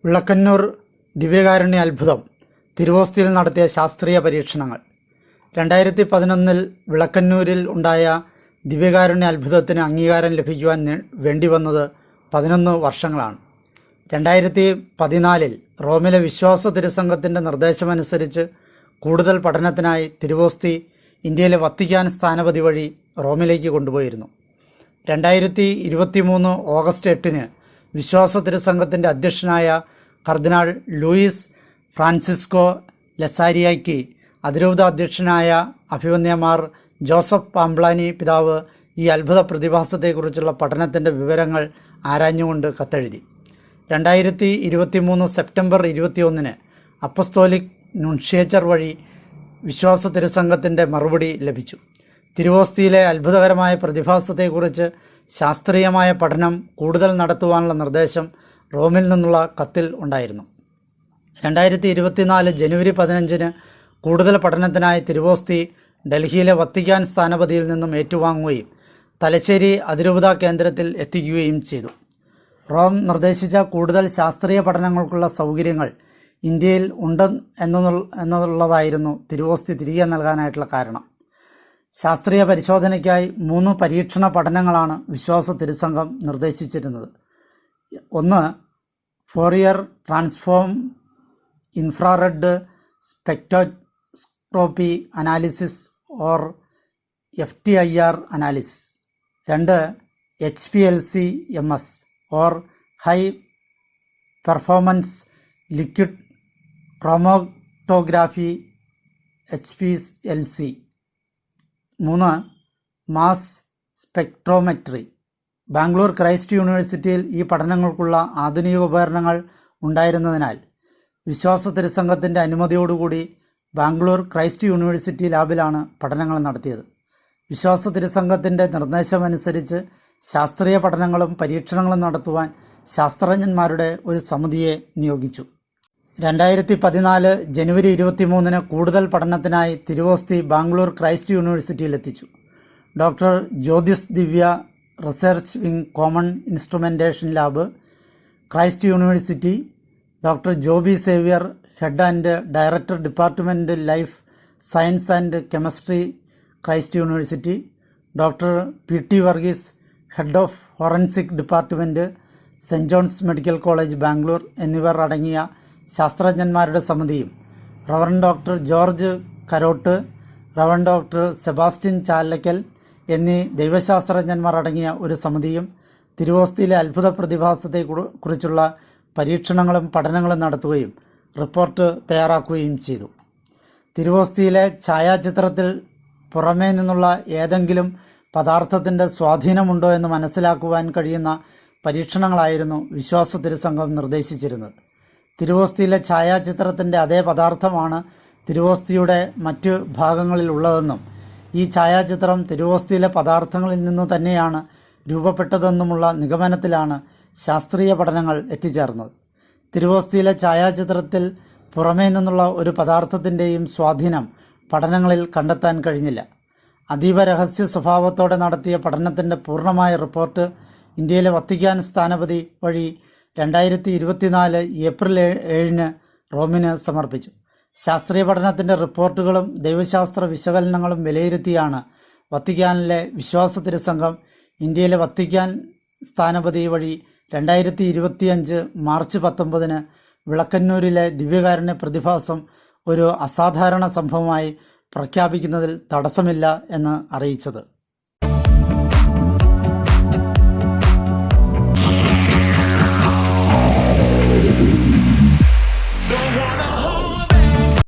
വിളക്കന്നൂർ ദിവ്യകാരുണ്യ അത്ഭുതം തിരുവോസ്തിയിൽ നടത്തിയ ശാസ്ത്രീയ പരീക്ഷണങ്ങൾ. 2011 വിളക്കന്നൂരിൽ ഉണ്ടായ ദിവ്യകാരുണ്യ അത്ഭുതത്തിന് അംഗീകാരം ലഭിക്കുവാൻ വേണ്ടിവന്നത് 11 വർഷങ്ങളാണ്. 2014 റോമിലെ വിശ്വാസ തിരുസംഘത്തിൻ്റെ നിർദ്ദേശമനുസരിച്ച് കൂടുതൽ പഠനത്തിനായി തിരുവോസ്തി ഇന്ത്യയിലെ വത്തിക്കാൻ സ്ഥാനപതി വഴി റോമിലേക്ക് കൊണ്ടുപോയിരുന്നു. 2023 ഓഗസ്റ്റ് 8 വിശ്വാസ തിരുസംഘത്തിൻ്റെ അധ്യക്ഷനായ കർദിനാൾ ലൂയിസ് ഫ്രാൻസിസ്കോ ലസാരിയയ്ക്ക് അതിരൂപത അധ്യക്ഷനായ അഭിവന്യമാർ ജോസഫ് പാംബ്ലാനി പിതാവ് ഈ അത്ഭുത പ്രതിഭാസത്തെക്കുറിച്ചുള്ള പഠനത്തിൻ്റെ വിവരങ്ങൾ ആരാഞ്ഞുകൊണ്ട് കത്തെഴുതി. 2023 സെപ്റ്റംബർ 21 അപ്പസ്തോലിക് നുൻഷ്യേച്ചർ വഴി വിശ്വാസ തിരുസംഘത്തിൻ്റെ മറുപടി ലഭിച്ചു. തിരുവോസ്തിയിലെ അത്ഭുതകരമായ പ്രതിഭാസത്തെക്കുറിച്ച് ശാസ്ത്രീയമായ പഠനം കൂടുതൽ നടത്തുവാനുള്ള നിർദ്ദേശം റോമിൽ നിന്നുള്ള കത്തിൽ ഉണ്ടായിരുന്നു. 2024 ജനുവരി 15 കൂടുതൽ പഠനത്തിനായി തിരുവോസ്തി ഡൽഹിയിലെ വത്തിക്കാൻ സ്ഥാനപതിയിൽ നിന്നും ഏറ്റുവാങ്ങുകയും തലശ്ശേരി അതിരൂപതാ കേന്ദ്രത്തിൽ എത്തിക്കുകയും ചെയ്തു. റോം നിർദ്ദേശിച്ച കൂടുതൽ ശാസ്ത്രീയ പഠനങ്ങൾക്കുള്ള സൗകര്യങ്ങൾ ഇന്ത്യയിൽ ഉണ്ട് എന്നുള്ളതായിരുന്നു തിരുവോസ്തി തിരികെ നൽകാനായിട്ടുള്ള കാരണം. ശാസ്ത്രീയ പരിശോധനയ്ക്കായി 3 പരീക്ഷണ പഠനങ്ങളാണ് വിശ്വാസ തിരുസംഘം നിർദ്ദേശിച്ചിരുന്നത്. ഒന്ന്, Fourier transform infrared spectroscopy analysis or FTIR analysis. 2, HPLC-MS or high performance liquid chromatography HPLC. 3, mass spectrometry. Bangalore Christ യൂണിവേഴ്സിറ്റിയിൽ ഈ പഠനങ്ങൾക്കുള്ള ആധുനിക ഉപകരണങ്ങൾ ഉണ്ടായിരുന്നതിനാൽ വിശ്വാസ തിരുസംഘത്തിൻ്റെ അനുമതിയോടുകൂടി ബാംഗ്ലൂർ ക്രൈസ്റ്റ് യൂണിവേഴ്സിറ്റി ലാബിലാണ് പഠനങ്ങൾ നടത്തിയത്. വിശ്വാസ തിരുസംഘത്തിൻ്റെ നിർദ്ദേശമനുസരിച്ച് ശാസ്ത്രീയ പഠനങ്ങളും പരീക്ഷണങ്ങളും നടത്തുവാൻ ശാസ്ത്രജ്ഞന്മാരുടെ ഒരു സമിതിയെ നിയോഗിച്ചു. 2014 ജനുവരി 23 കൂടുതൽ പഠനത്തിനായി തിരുവോസ്തി ബാംഗ്ലൂർ ക്രൈസ്റ്റ് യൂണിവേഴ്സിറ്റിയിലെത്തിച്ചു. Doctor Jyothis Divya research wing common instrumentation lab Christ university, doctor Joby Xavier head and director department life science and chemistry Christ university, doctor PT Varghese head of forensic department saint John's medical college Bangalore എന്നിവർ അടങ്ങിയ ശാസ്ത്രജ്ഞന്മാരുടെ സമിതിയും reverend doctor George Karott, reverend doctor Sebastian Chalakkal എന്നീ ദൈവശാസ്ത്രജ്ഞന്മാർ അടങ്ങിയ ഒരു സമിതിയും തിരുവോസ്തിയിലെ അത്ഭുത പ്രതിഭാസത്തെക്കുറിച്ചുള്ള പരീക്ഷണങ്ങളും പഠനങ്ങളും നടത്തുകയും റിപ്പോർട്ട് തയ്യാറാക്കുകയും ചെയ്തു. തിരുവോസ്തിയിലെ ഛായാചിത്രത്തിൽ പുറമേ നിന്നുള്ള ഏതെങ്കിലും പദാർത്ഥത്തിൻ്റെ സ്വാധീനമുണ്ടോ എന്ന് മനസ്സിലാക്കുവാൻ കഴിയുന്ന പരീക്ഷണങ്ങളായിരുന്നു വിശ്വാസ തിരുസംഘം നിർദ്ദേശിച്ചിരുന്നത്. തിരുവോസ്തിയിലെ ഛായാചിത്രത്തിൻ്റെ അതേ പദാർത്ഥമാണ് തിരുവോസ്തിയുടെ മറ്റ് ഭാഗങ്ങളിലുള്ളതെന്നും ഈ ഛായാചിത്രം തിരുവോസ്തിയിലെ പദാർത്ഥങ്ങളിൽ നിന്നു തന്നെയാണ് രൂപപ്പെട്ടതെന്നുമുള്ള നിഗമനത്തിലാണ് ശാസ്ത്രീയ പഠനങ്ങൾ എത്തിച്ചേർന്നത്. തിരുവോസ്തിയിലെ ഛായാചിത്രത്തിൽ പുറമേ നിന്നുള്ള ഒരു പദാർത്ഥത്തിൻ്റെയും സ്വാധീനം പഠനങ്ങളിൽ കണ്ടെത്താൻ കഴിഞ്ഞില്ല. അതീവ രഹസ്യ സ്വഭാവത്തോടെ നടത്തിയ പഠനത്തിൻ്റെ പൂർണ്ണമായ റിപ്പോർട്ട് ഇന്ത്യയിലെ വത്തിക്കാൻ സ്ഥാനപതി വഴി 2024 ഏപ്രിൽ 7 റോമിന് സമർപ്പിച്ചു. ശാസ്ത്രീയ പഠനത്തിൻ്റെ റിപ്പോർട്ടുകളും ദൈവശാസ്ത്ര വിശകലനങ്ങളും വിലയിരുത്തിയാണ് വത്തിക്കാനിലെ വിശ്വാസ തിരുസംഘം ഇന്ത്യയിലെ വത്തിക്കാൻ സ്ഥാനപതി വഴി 2025 മാർച്ച് 19 വിളക്കന്നൂരിലെ ദിവ്യകാരുണ്യ പ്രതിഭാസം ഒരു അസാധാരണ സംഭവമായി പ്രഖ്യാപിക്കുന്നതിൽ തടസ്സമില്ല എന്ന് അറിയിച്ചത്.